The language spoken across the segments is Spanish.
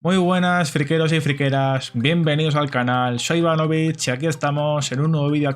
Muy buenas friqueros y friqueras, bienvenidos al canal, soy Ivanovich y aquí estamos en un nuevo vídeo,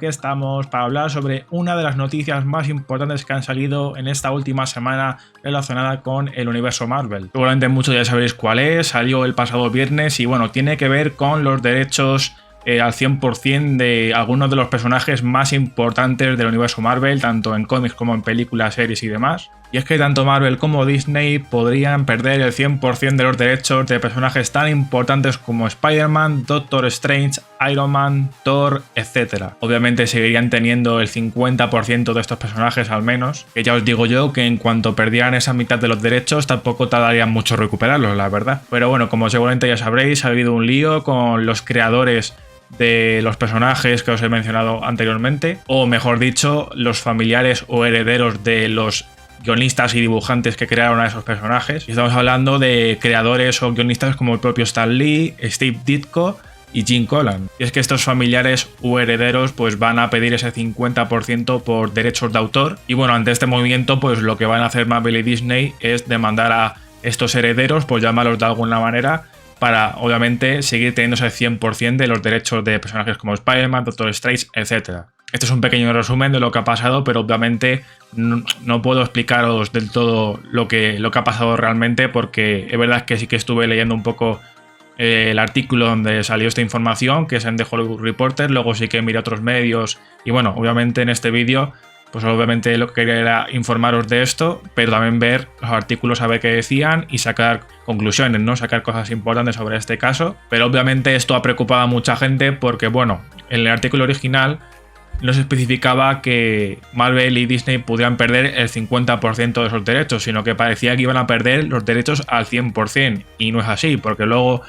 para hablar sobre una de las noticias más importantes que han salido en esta última semana relacionada con el universo Marvel. Seguramente muchos ya sabréis cuál es, salió el pasado viernes y bueno, tiene que ver con los derechos al 100% de algunos de los personajes más importantes del universo Marvel, tanto en cómics como en películas, series y demás. Y es que tanto Marvel como Disney podrían perder el 100% de los derechos de personajes tan importantes como Spider-Man, Doctor Strange, Iron Man, Thor, etc. Obviamente seguirían teniendo el 50% de estos personajes al menos, que ya os digo yo que en cuanto perdieran esa mitad de los derechos tampoco tardarían mucho recuperarlos, la verdad. Pero bueno, como seguramente ya sabréis, ha habido un lío con los creadores de los personajes que os he mencionado anteriormente, o mejor dicho, los familiares o herederos de los guionistas y dibujantes que crearon a esos personajes. Y estamos hablando de creadores o guionistas como el propio Stan Lee, Steve Ditko y Jim Collan. Y es que estos familiares u herederos pues van a pedir ese 50% por derechos de autor. Y bueno, ante este movimiento pues lo que van a hacer Marvel y Disney es demandar a estos herederos, pues llamarlos de alguna manera, para obviamente seguir teniendo ese 100% de los derechos de personajes como Spider-Man, Doctor Strange, etc. Esto es un pequeño resumen de lo que ha pasado, pero obviamente no puedo explicaros del todo lo que ha pasado realmente, porque es verdad que sí que estuve leyendo un poco el artículo donde salió esta información, que es en The Hollywood Reporter, luego sí que miré otros medios y bueno, obviamente en este vídeo pues obviamente lo que quería era informaros de esto, pero también ver los artículos, a ver qué decían y sacar conclusiones, ¿no? Sacar cosas importantes sobre este caso. Pero obviamente esto ha preocupado a mucha gente porque, bueno, en el artículo original no se especificaba que Marvel y Disney pudieran perder el 50% de esos derechos, sino que parecía que iban a perder los derechos al 100%. Y no es así, porque luego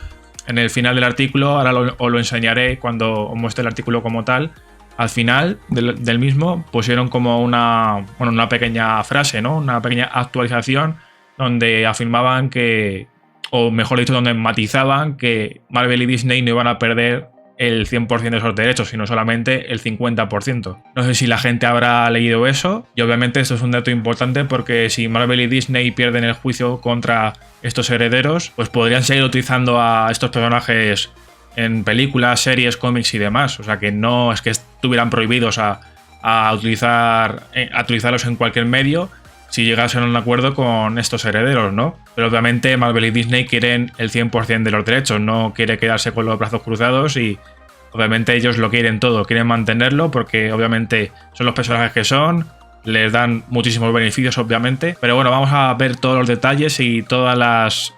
en el final del artículo, ahora os lo enseñaré cuando os muestre el artículo como tal, al final del mismo pusieron como una pequeña frase, ¿no? Una pequeña actualización donde afirmaban que, o mejor dicho, donde matizaban que Marvel y Disney no iban a perder el 100% de esos derechos, sino solamente el 50%. No sé si la gente habrá leído eso, y obviamente esto es un dato importante porque si Marvel y Disney pierden el juicio contra estos herederos, pues podrían seguir utilizando a estos personajes en películas, series, cómics y demás. O sea que no es que estuvieran prohibidos a utilizarlos en cualquier medio si llegasen a un acuerdo con estos herederos, ¿no? Pero obviamente Marvel y Disney quieren el 100% de los derechos, no quiere quedarse con los brazos cruzados y obviamente ellos lo quieren todo, quieren mantenerlo porque obviamente son los personajes que son, les dan muchísimos beneficios obviamente, pero bueno, vamos a ver todos los detalles y todas las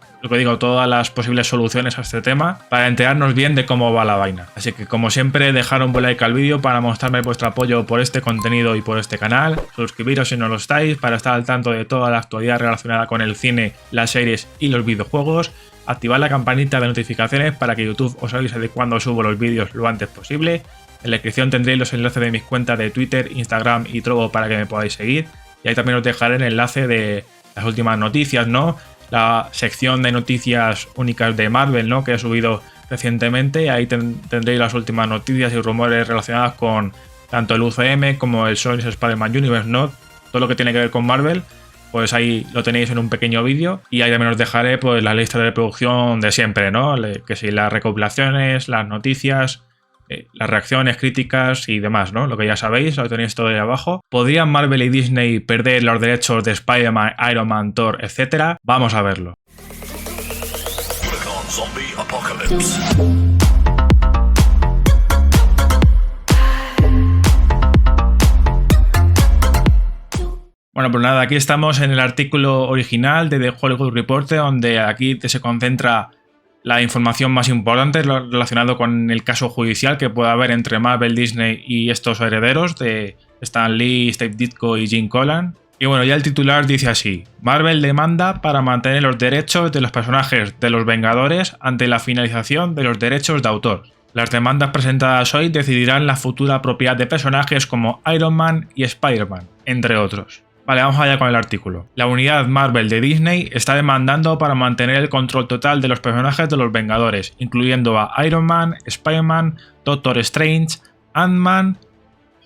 posibles soluciones a este tema para enterarnos bien de cómo va la vaina. Así que como siempre, dejar un buen like al vídeo para mostrarme vuestro apoyo por este contenido y por este canal, suscribiros si no lo estáis para estar al tanto de toda la actualidad relacionada con el cine, las series y los videojuegos, activar la campanita de notificaciones para que YouTube os avise de cuando subo los vídeos lo antes posible. En la descripción tendréis los enlaces de mis cuentas de Twitter, Instagram y Trovo para que me podáis seguir, y ahí también os dejaré el enlace de las últimas noticias, ¿no? La sección de noticias únicas de Marvel, ¿no? Que he subido recientemente. Ahí tendréis las últimas noticias y rumores relacionados con tanto el UCM como el Sony's Spider-Man Universe, ¿no? Todo lo que tiene que ver con Marvel, pues ahí lo tenéis en un pequeño vídeo. Y ahí también os dejaré pues la lista de reproducción de siempre, ¿no? Que si las recopilaciones, las noticias, las reacciones, críticas y demás, ¿no? Lo que ya sabéis, lo tenéis todo ahí abajo. ¿Podrían Marvel y Disney perder los derechos de Spider-Man, Iron Man, Thor, etcétera? Vamos a verlo. Bueno, pues nada, aquí estamos en el artículo original de The Hollywood Reporter, donde aquí se concentra la información más importante relacionada con el caso judicial que pueda haber entre Marvel, Disney y estos herederos de Stan Lee, Steve Ditko y Jim Collan. Y bueno, ya el titular dice así: Marvel demanda para mantener los derechos de los personajes de los Vengadores ante la finalización de los derechos de autor. Las demandas presentadas hoy decidirán la futura propiedad de personajes como Iron Man y Spider-Man, entre otros. Vale, vamos allá con el artículo. La unidad Marvel de Disney está demandando para mantener el control total de los personajes de los Vengadores, incluyendo a Iron Man, Spider-Man, Doctor Strange, Ant-Man,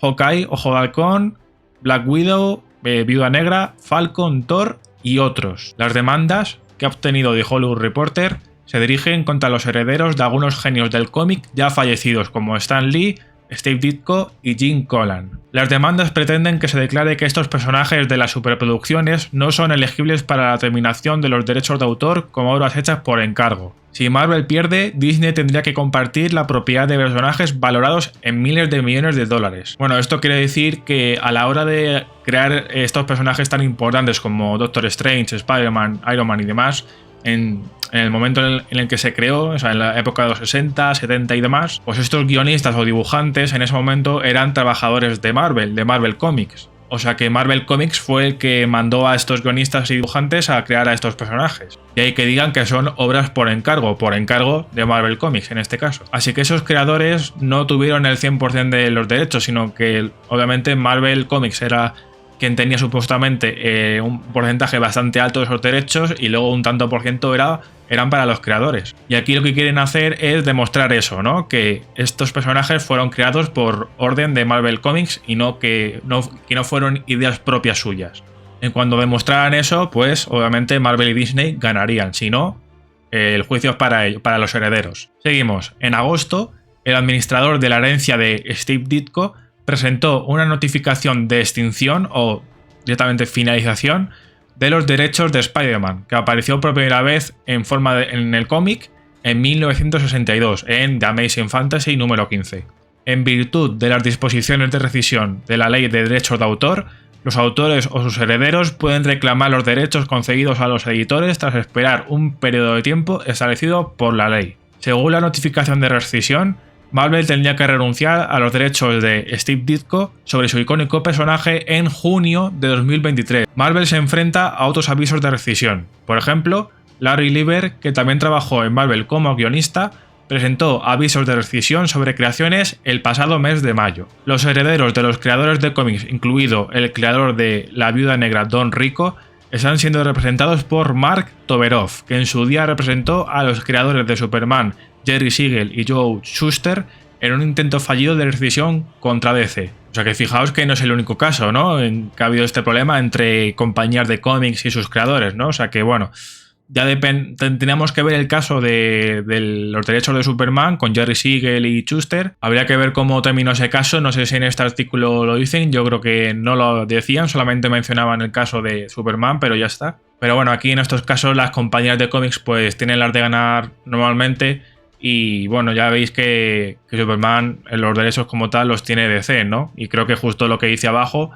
Hawkeye, Ojo de Halcón, Black Widow, Viuda Negra, Falcon, Thor y otros. Las demandas que ha obtenido The Hollywood Reporter se dirigen contra los herederos de algunos genios del cómic ya fallecidos como Stan Lee, Steve Ditko y Jim Collan. Las demandas pretenden que se declare que estos personajes de las superproducciones no son elegibles para la terminación de los derechos de autor como obras hechas por encargo. Si Marvel pierde, Disney tendría que compartir la propiedad de personajes valorados en miles de millones de dólares. Bueno, esto quiere decir que a la hora de crear estos personajes tan importantes como Doctor Strange, Spider-Man, Iron Man y demás, en el momento en el que se creó, o sea, en la época de los 60, 70 y demás, pues estos guionistas o dibujantes en ese momento eran trabajadores de Marvel Comics. O sea que Marvel Comics fue el que mandó a estos guionistas y dibujantes a crear a estos personajes. Y hay que digan que son obras por encargo de Marvel Comics en este caso. Así que esos creadores no tuvieron el 100% de los derechos, sino que obviamente Marvel Comics era quien tenía supuestamente un porcentaje bastante alto de esos derechos y luego un tanto por ciento eran para los creadores. Y aquí lo que quieren hacer es demostrar eso, ¿no? Que estos personajes fueron creados por orden de Marvel Comics y que no fueron ideas propias suyas. En cuando demostraran eso, pues obviamente Marvel y Disney ganarían, si no, el juicio es para los herederos. Seguimos. En agosto, el administrador de la herencia de Steve Ditko presentó una notificación de extinción o directamente finalización de los derechos de Spider-Man, que apareció por primera vez en el cómic en 1962 en The Amazing Fantasy número 15. En virtud de las disposiciones de rescisión de la Ley de Derechos de Autor, los autores o sus herederos pueden reclamar los derechos concedidos a los editores tras esperar un periodo de tiempo establecido por la ley. Según la notificación de rescisión, Marvel tendría que renunciar a los derechos de Steve Ditko sobre su icónico personaje en junio de 2023. Marvel se enfrenta a otros avisos de rescisión. Por ejemplo, Larry Lieber, que también trabajó en Marvel como guionista, presentó avisos de rescisión sobre creaciones el pasado mes de mayo. Los herederos de los creadores de cómics, incluido el creador de La Viuda Negra Don Rico, están siendo representados por Mark Toberoff, que en su día representó a los creadores de Superman, Jerry Siegel y Joe Shuster, en un intento fallido de rescisión contra DC. O sea que fijaos que no es el único caso, ¿no? Que ha habido este problema entre compañías de cómics y sus creadores, ¿no? O sea que bueno, ya tendríamos que ver el caso de los derechos de Superman con Jerry Siegel y Shuster. Habría que ver cómo terminó ese caso. No sé si en este artículo lo dicen. Yo creo que no lo decían, solamente mencionaban el caso de Superman, pero ya está. Pero bueno, aquí en estos casos las compañías de cómics pues tienen las de ganar normalmente. Y bueno, ya veis que Superman los derechos como tal los tiene DC, ¿no? Y creo que justo lo que dice abajo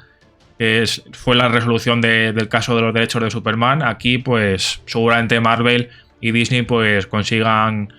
fue la resolución del caso de los derechos de Superman. Aquí pues seguramente Marvel y Disney pues consigan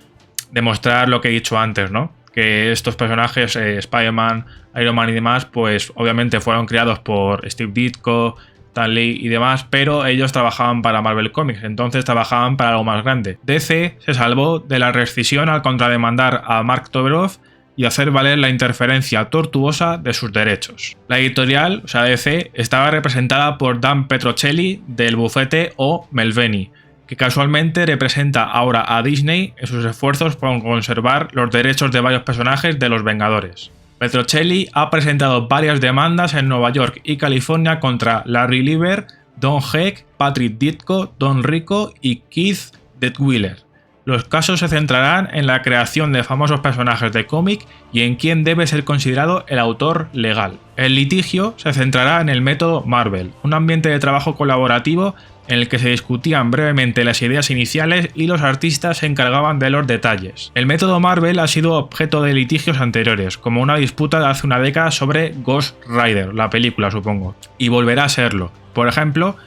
demostrar lo que he dicho antes, ¿no? Que estos personajes, Spider-Man, Iron Man y demás, pues obviamente fueron creados por Steve Ditko, Stan Lee y demás, pero ellos trabajaban para Marvel Comics, entonces trabajaban para algo más grande. DC se salvó de la rescisión al contrademandar a Mark Toberoff y hacer valer la interferencia tortuosa de sus derechos. La editorial, o sea DC, estaba representada por Dan Petrocelli del bufete O. Melveni, que casualmente representa ahora a Disney en sus esfuerzos por conservar los derechos de varios personajes de los Vengadores. Petrocelli ha presentado varias demandas en Nueva York y California contra Larry Lieber, Don Heck, Patrick Ditko, Don Rico y Keith Detwiller. Los casos se centrarán en la creación de famosos personajes de cómic y en quién debe ser considerado el autor legal. El litigio se centrará en el método Marvel, un ambiente de trabajo colaborativo en el que se discutían brevemente las ideas iniciales y los artistas se encargaban de los detalles. El método Marvel ha sido objeto de litigios anteriores, como una disputa de hace una década sobre Ghost Rider, la película supongo, y volverá a serlo. Por ejemplo,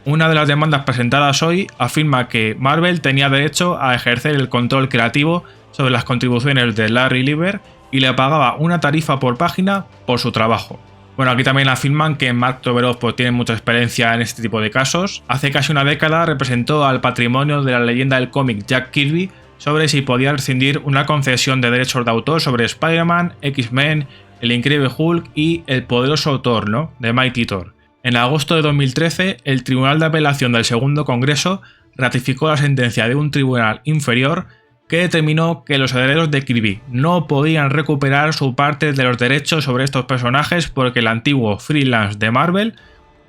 una de las demandas presentadas hoy afirma que Marvel tenía derecho a ejercer el control creativo sobre las contribuciones de Larry Lieber y le pagaba una tarifa por página por su trabajo. Bueno, aquí también afirman que Mark Toberoff pues, tiene mucha experiencia en este tipo de casos. Hace casi una década representó al patrimonio de la leyenda del cómic Jack Kirby sobre si podía rescindir una concesión de derechos de autor sobre Spider-Man, X-Men, el Increíble Hulk y el poderoso Thor, ¿no? De Mighty Thor. En agosto de 2013, el Tribunal de Apelación del Segundo Congreso ratificó la sentencia de un tribunal inferior que determinó que los herederos de Kirby no podían recuperar su parte de los derechos sobre estos personajes porque el antiguo freelance de Marvel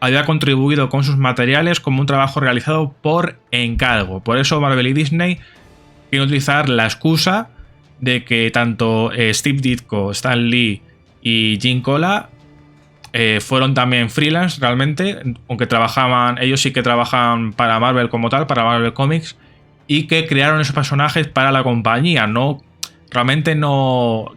había contribuido con sus materiales como un trabajo realizado por encargo. Por eso Marvel y Disney quieren utilizar la excusa de que tanto Steve Ditko, Stan Lee y Gene Cola fueron también freelance realmente, aunque trabajaban, ellos sí que trabajan para Marvel como tal, para Marvel Comics, y que crearon esos personajes para la compañía, realmente no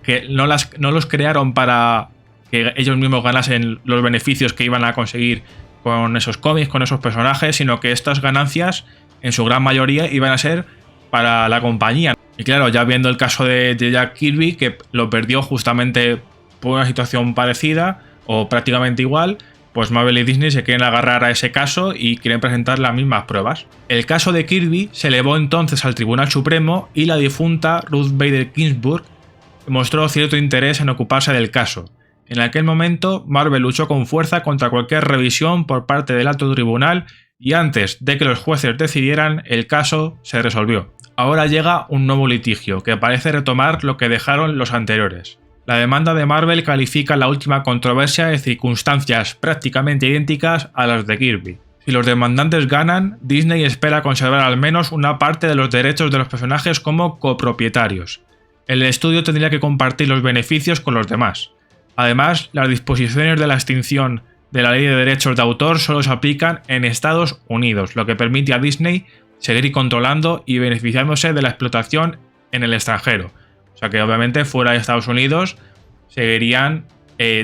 los crearon para que ellos mismos ganasen los beneficios que iban a conseguir con esos cómics, con esos personajes, sino que estas ganancias en su gran mayoría iban a ser para la compañía. Y claro, ya viendo el caso de Jack Kirby, que lo perdió justamente por una situación parecida o prácticamente igual, pues Marvel y Disney se quieren agarrar a ese caso y quieren presentar las mismas pruebas. El caso de Kirby se elevó entonces al Tribunal Supremo y la difunta Ruth Bader Ginsburg mostró cierto interés en ocuparse del caso. En aquel momento, Marvel luchó con fuerza contra cualquier revisión por parte del alto tribunal y antes de que los jueces decidieran, el caso se resolvió. Ahora llega un nuevo litigio que parece retomar lo que dejaron los anteriores. La demanda de Marvel califica la última controversia de circunstancias prácticamente idénticas a las de Kirby. Si los demandantes ganan, Disney espera conservar al menos una parte de los derechos de los personajes como copropietarios. El estudio tendría que compartir los beneficios con los demás. Además, las disposiciones de la extinción de la ley de derechos de autor solo se aplican en Estados Unidos, lo que permite a Disney seguir controlando y beneficiándose de la explotación en el extranjero. O sea que obviamente fuera de Estados Unidos seguirían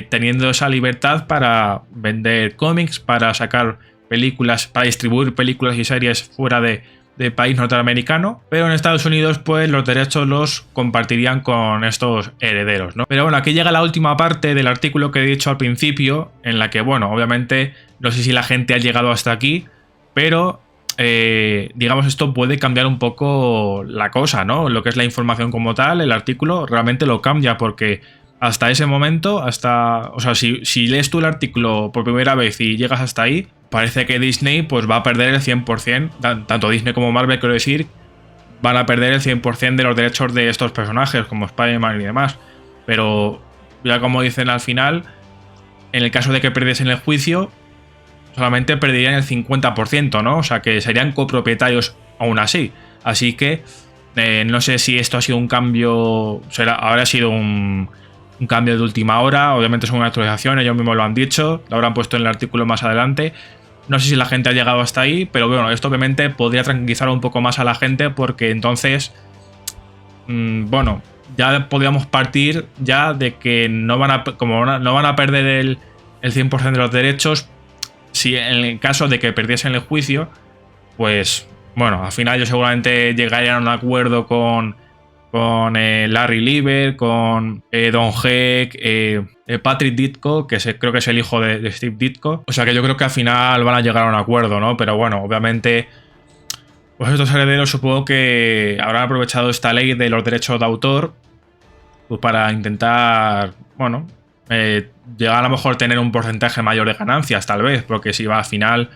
teniendo esa libertad para vender cómics, para sacar películas, para distribuir películas y series fuera del país norteamericano, pero en Estados Unidos pues los derechos los compartirían con estos herederos, ¿no? Pero bueno, aquí llega la última parte del artículo que he dicho al principio, en la que, bueno, obviamente no sé si la gente ha llegado hasta aquí, pero digamos, esto puede cambiar un poco la cosa, ¿no? Lo que es la información como tal, el artículo realmente lo cambia, porque hasta ese momento, o sea, si lees tú el artículo por primera vez y llegas hasta ahí, parece que Disney pues va a perder el 100%, tanto Disney como Marvel, quiero decir, van a perder el 100% de los derechos de estos personajes, como Spider-Man y demás. Pero ya como dicen al final, en el caso de que perdiesen el juicio, solamente perderían el 50%, ¿no? O sea que serían copropietarios aún así. Así que no sé si esto ha sido un cambio, habrá sido un cambio de última hora. Obviamente es una actualización, ellos mismos lo han dicho, lo habrán puesto en el artículo más adelante. No sé si la gente ha llegado hasta ahí, pero bueno, esto obviamente podría tranquilizar un poco más a la gente, porque entonces, bueno, ya podríamos partir ya de que no van a perder el 100% de los derechos. Si en el caso de que perdiesen el juicio, pues bueno, al final ellos seguramente llegarían a un acuerdo con Larry Lieber, con Don Heck, Patrick Ditko, que creo que es el hijo de Steve Ditko. O sea que yo creo que al final van a llegar a un acuerdo, ¿no? Pero bueno, obviamente, pues estos herederos supongo que habrán aprovechado esta ley de los derechos de autor pues para intentar, bueno, llegar a lo mejor a tener un porcentaje mayor de ganancias, tal vez, porque si va al final,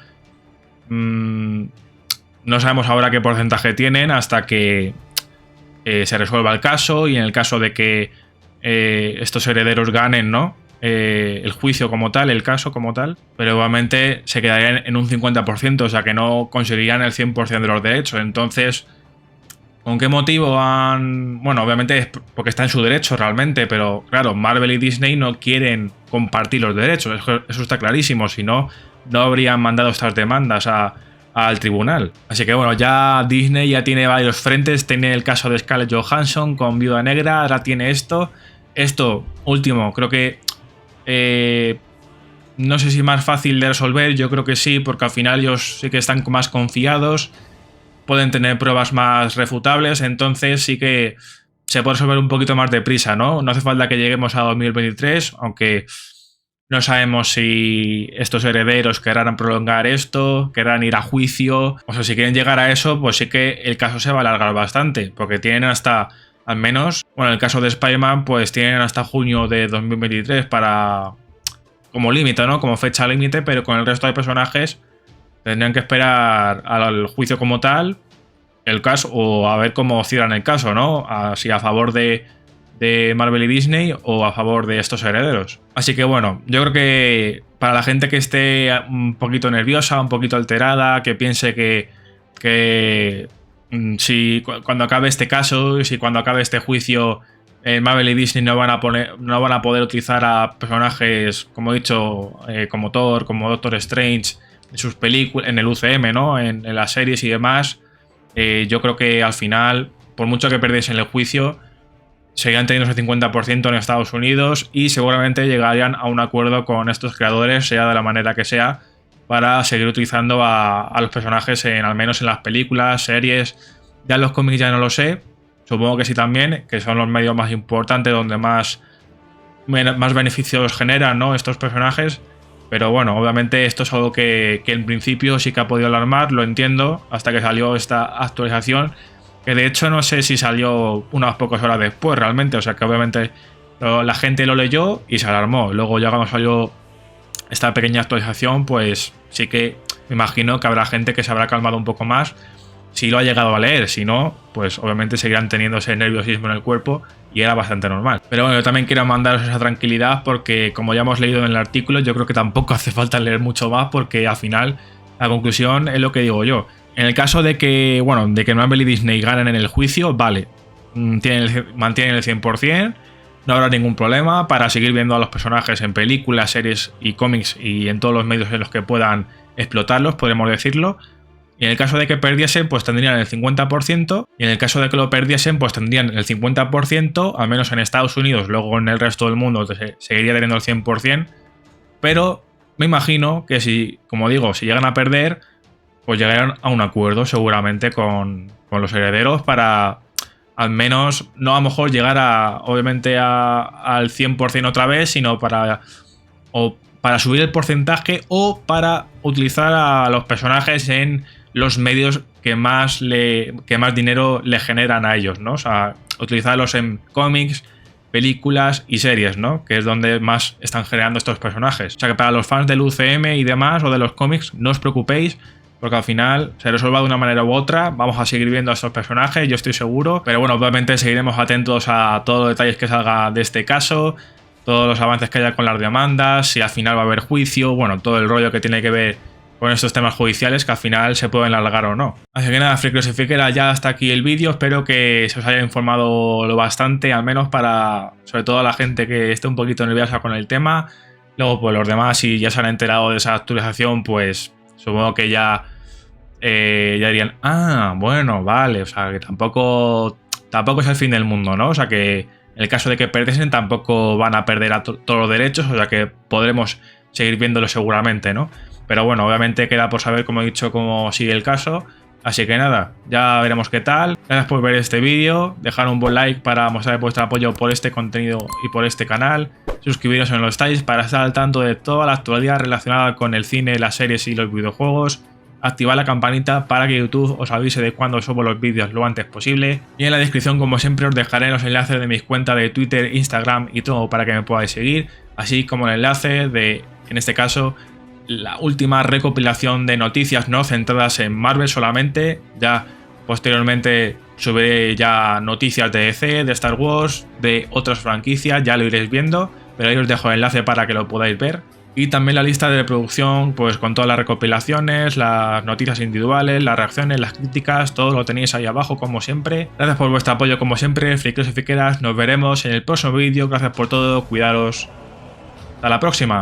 no sabemos ahora qué porcentaje tienen hasta que se resuelva el caso, y en el caso de que estos herederos ganen, ¿no? El juicio como tal, el caso como tal, pero obviamente se quedarían en un 50%, o sea que no conseguirían el 100% de los derechos. Entonces, ¿con qué motivo han...? Bueno, obviamente es porque está en su derecho realmente, pero claro, Marvel y Disney no quieren compartir los derechos, eso está clarísimo, si no, no habrían mandado estas demandas al tribunal. Así que bueno, ya Disney ya tiene varios frentes, tiene el caso de Scarlett Johansson con Viuda Negra, ahora tiene esto último, creo que no sé si más fácil de resolver, yo creo que sí, porque al final ellos sí que están más confiados, pueden tener pruebas más refutables, entonces sí que se puede resolver un poquito más deprisa, ¿no? No hace falta que lleguemos a 2023, aunque no sabemos si estos herederos querrán prolongar esto, querrán ir a juicio. O sea, si quieren llegar a eso, pues sí que el caso se va a alargar bastante, porque tienen hasta, al menos, bueno, en el caso de Spider-Man, pues tienen hasta junio de 2023 como límite, ¿no? Como fecha límite, pero con el resto de personajes tendrían que esperar al juicio como tal, el caso, o a ver cómo cierran el caso, ¿no? Si a favor de Marvel y Disney o a favor de estos herederos. Así que bueno, yo creo que para la gente que esté un poquito nerviosa, un poquito alterada, que piense que si cuando acabe este caso, si cuando acabe este juicio, Marvel y Disney no van a poder utilizar a personajes, como he dicho, como Thor, como Doctor Strange, en sus películas, en el UCM, ¿no? En las series y demás. Yo creo que al final, por mucho que perdiesen el juicio, seguirían teniendo ese 50% en Estados Unidos y seguramente llegarían a un acuerdo con estos creadores, sea de la manera que sea, para seguir utilizando a los personajes al menos en las películas, series. Ya en los cómics ya no lo sé, supongo que sí también, que son los medios más importantes donde más beneficios generan, ¿no?, estos personajes. Pero bueno, obviamente esto es algo que en principio sí que ha podido alarmar, lo entiendo, hasta que salió esta actualización, que de hecho no sé si salió unas pocas horas después realmente, o sea que obviamente la gente lo leyó y se alarmó. Luego ya cuando salió esta pequeña actualización, pues sí que me imagino que habrá gente que se habrá calmado un poco más si lo ha llegado a leer. Si no, pues obviamente seguirán teniendo ese nerviosismo en el cuerpo y era bastante normal. Pero bueno, yo también quiero mandaros esa tranquilidad porque, como ya hemos leído en el artículo, yo creo que tampoco hace falta leer mucho más porque al final la conclusión es lo que digo yo. En el caso de que, bueno, de que Marvel y Disney ganen en el juicio, vale, mantienen el 100%, no habrá ningún problema para seguir viendo a los personajes en películas, series y cómics y en todos los medios en los que puedan explotarlos, podemos decirlo. Y en el caso de que perdiesen, pues tendrían el 50%, y en el caso de que lo perdiesen, pues tendrían el 50%, al menos en Estados Unidos. Luego en el resto del mundo seguiría teniendo el 100%, pero me imagino que si, como digo, si llegan a perder, pues llegarán a un acuerdo seguramente con los herederos para al menos, no a lo mejor llegar obviamente al 100% otra vez, sino para subir el porcentaje o para utilizar a los personajes en los medios que más dinero le generan a ellos, ¿no? O sea, utilizarlos en cómics, películas y series, ¿no? Que es donde más están generando estos personajes. O sea que para los fans del UCM y demás, o de los cómics, no os preocupéis, porque al final se resuelva de una manera u otra. Vamos a seguir viendo a estos personajes, yo estoy seguro. Pero bueno, obviamente seguiremos atentos a todos los detalles que salga de este caso, todos los avances que haya con las demandas, si al final va a haber juicio, bueno, todo el rollo que tiene que ver con estos temas judiciales que al final se pueden alargar o no. Así que nada, friqueros y friqueras, ya hasta aquí el vídeo. Espero que se os haya informado lo bastante, al menos para, sobre todo, la gente que esté un poquito nerviosa con el tema. Luego, pues los demás, si ya se han enterado de esa actualización, pues supongo que ya dirían, ah, bueno, vale, o sea, que tampoco es el fin del mundo, ¿no? O sea, que en el caso de que perdiesen tampoco van a perder todos los derechos, o sea que podremos seguir viéndolo seguramente, ¿no? Pero bueno, obviamente queda por saber, como he dicho, cómo sigue el caso. Así que nada, ya veremos qué tal. Gracias por ver este vídeo, dejar un buen like para mostrar vuestro apoyo por este contenido y por este canal. Suscribiros si no lo estáis para estar al tanto de toda la actualidad relacionada con el cine, las series y los videojuegos. Activad la campanita para que YouTube os avise de cuando subo los vídeos lo antes posible. Y en la descripción, como siempre, os dejaré los enlaces de mis cuentas de Twitter, Instagram y todo para que me podáis seguir. Así como el enlace de, en este caso, la última recopilación de noticias no centradas en Marvel solamente. Ya posteriormente subiré ya noticias de DC, de Star Wars, de otras franquicias, ya lo iréis viendo, pero ahí os dejo el enlace para que lo podáis ver. Y también la lista de reproducción, pues con todas las recopilaciones, las noticias individuales, las reacciones, las críticas, todo lo tenéis ahí abajo como siempre. Gracias por vuestro apoyo como siempre, friqueros y friqueras, nos veremos en el próximo vídeo, gracias por todo, cuidaros, hasta la próxima.